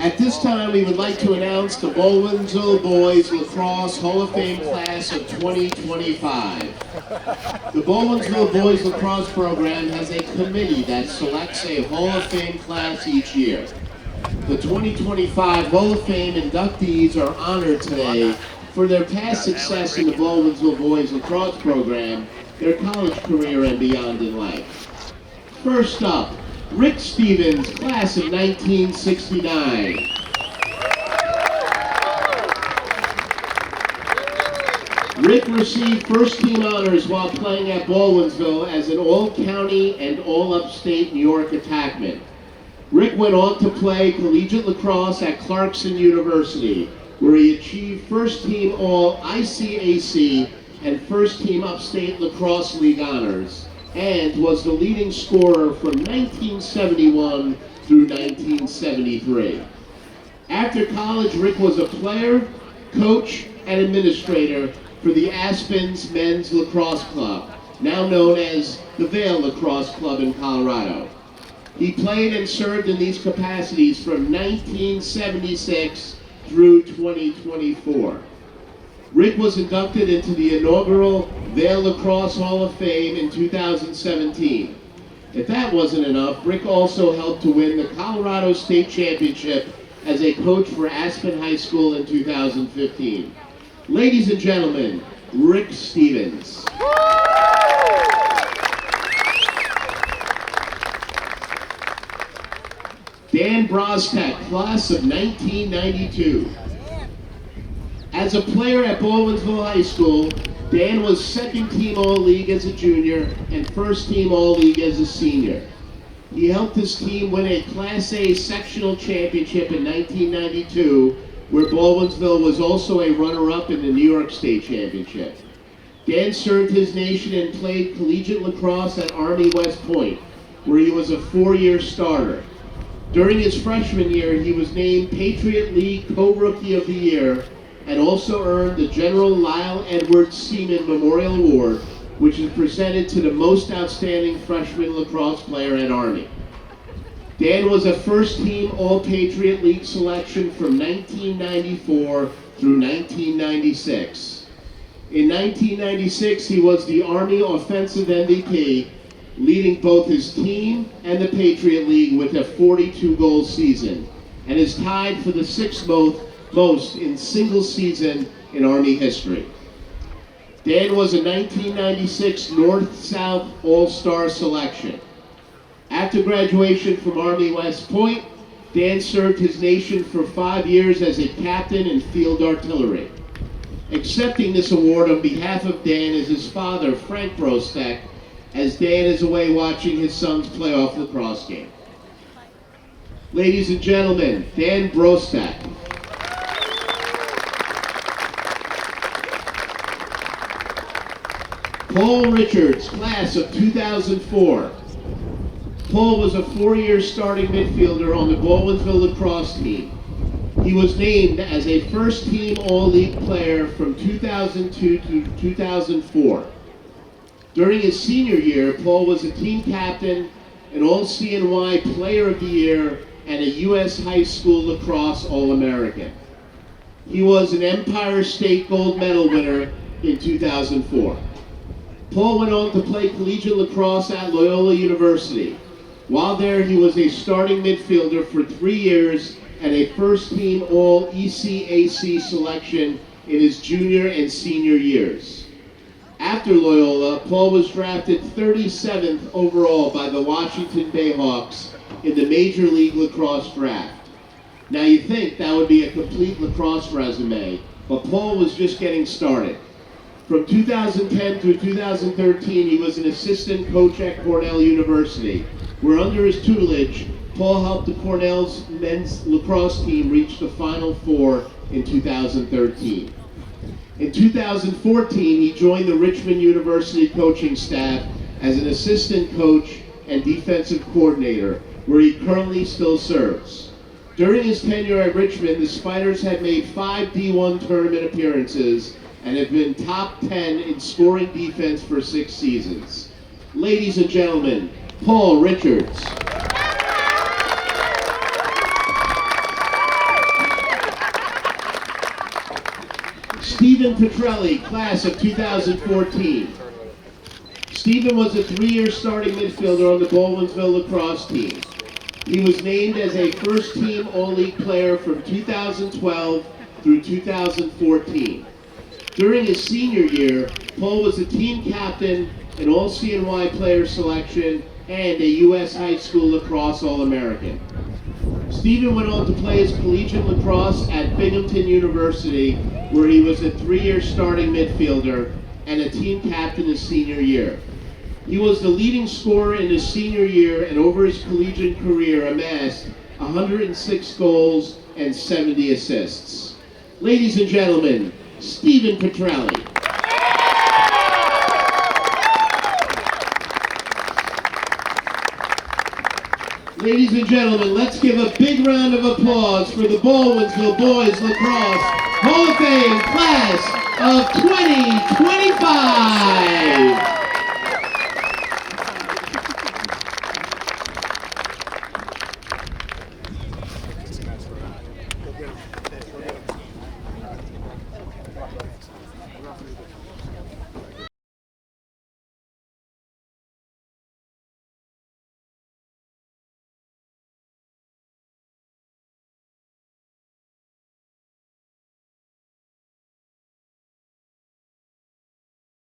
At this time, we would like to announce the Baldwinsville Boys Lacrosse Hall of Fame Class of 2025. The Baldwinsville Boys Lacrosse program has a committee that selects a Hall of Fame class each year. The 2025 Hall of Fame inductees are honored today for their past success in the Baldwinsville Boys Lacrosse program, their college career, and beyond in life. First up, Rick Stevens, class of 1969. Rick received first-team honors while playing at Baldwinsville as an all-county and all-upstate New York attackman. Rick went on to play collegiate lacrosse at Clarkson University, where he achieved first-team all-ICAC and first-team upstate lacrosse league honors, and was the leading scorer from 1971 through 1973. After college, Rick was a player, coach, and administrator for the Aspens Men's Lacrosse Club, now known as the Vail Lacrosse Club in Colorado. He played and served in these capacities from 1976 through 2024. Rick was inducted into the inaugural Vail Lacrosse Hall of Fame in 2017. If that wasn't enough, Rick also helped to win the Colorado State Championship as a coach for Aspen High School in 2015. Ladies and gentlemen, Rick Stevens. Dan Brostek, class of 1992. As a player at Baldwinsville High School, Dan was second-team All-League as a junior and first-team All-League as a senior. He helped his team win a Class A sectional championship in 1992, where Baldwinsville was also a runner-up in the New York State Championship. Dan served his nation and played collegiate lacrosse at Army West Point, where he was a 4-year starter. During his freshman year, he was named Patriot League Co-Rookie of the Year and also earned the General Lyle Edwards Seaman Memorial Award, which is presented to the most outstanding freshman lacrosse player at Army. Dan was a first-team All-Patriot League selection from 1994 through 1996. In 1996, he was the Army Offensive MVP, leading both his team and the Patriot League with a 42-goal season, and is tied for the sixth most in single season in Army history. Dan was a 1996 North-South All-Star selection. After graduation from Army West Point, Dan served his nation for 5 years as a captain in field artillery. Accepting this award on behalf of Dan is his father, Frank Brostek, as Dan is away watching his son's playoff lacrosse game. Ladies and gentlemen, Dan Brostek. Paul Richards, class of 2004. Paul was a 4-year starting midfielder on the Baldwinsville lacrosse team. He was named as a first-team All-League player from 2002 to 2004. During his senior year, Paul was a team captain, an All-CNY Player of the Year, and a U.S. High School Lacrosse All-American. He was an Empire State Gold Medal winner in 2004. Paul went on to play collegiate lacrosse at Loyola University. While there, he was a starting midfielder for 3 years and a first-team All-ECAC selection in his junior and senior years. After Loyola, Paul was drafted 37th overall by the Washington Bayhawks in the Major League Lacrosse draft. Now you think that would be a complete lacrosse resume, but Paul was just getting started. From 2010 through 2013, he was an assistant coach at Cornell University, where under his tutelage, Paul helped the Cornell's men's lacrosse team reach the Final Four in 2013. In 2014, he joined the Richmond University coaching staff as an assistant coach and defensive coordinator, where he currently still serves. During his tenure at Richmond, the Spiders had made 5 D1 tournament appearances and have been top 10 in scoring defense for 6 seasons. Ladies and gentlemen, Paul Richards. Stephen Petrelli, class of 2014. Stephen was a 3-year starting midfielder on the Baldwinsville lacrosse team. He was named as a first-team All-League player from 2012 through 2014. During his senior year, Paul was a team captain, an All-CNY player selection, and a U.S. High School Lacrosse All-American. Stephen went on to play his collegiate lacrosse at Binghamton University, where he was a 3-year starting midfielder and a team captain his senior year. He was the leading scorer in his senior year and over his collegiate career amassed 106 goals and 70 assists. Ladies and gentlemen, Stephen Petrelli. Ladies and gentlemen, let's give a big round of applause for the Baldwinsville Boys Lacrosse Hall of Fame Class of 2025.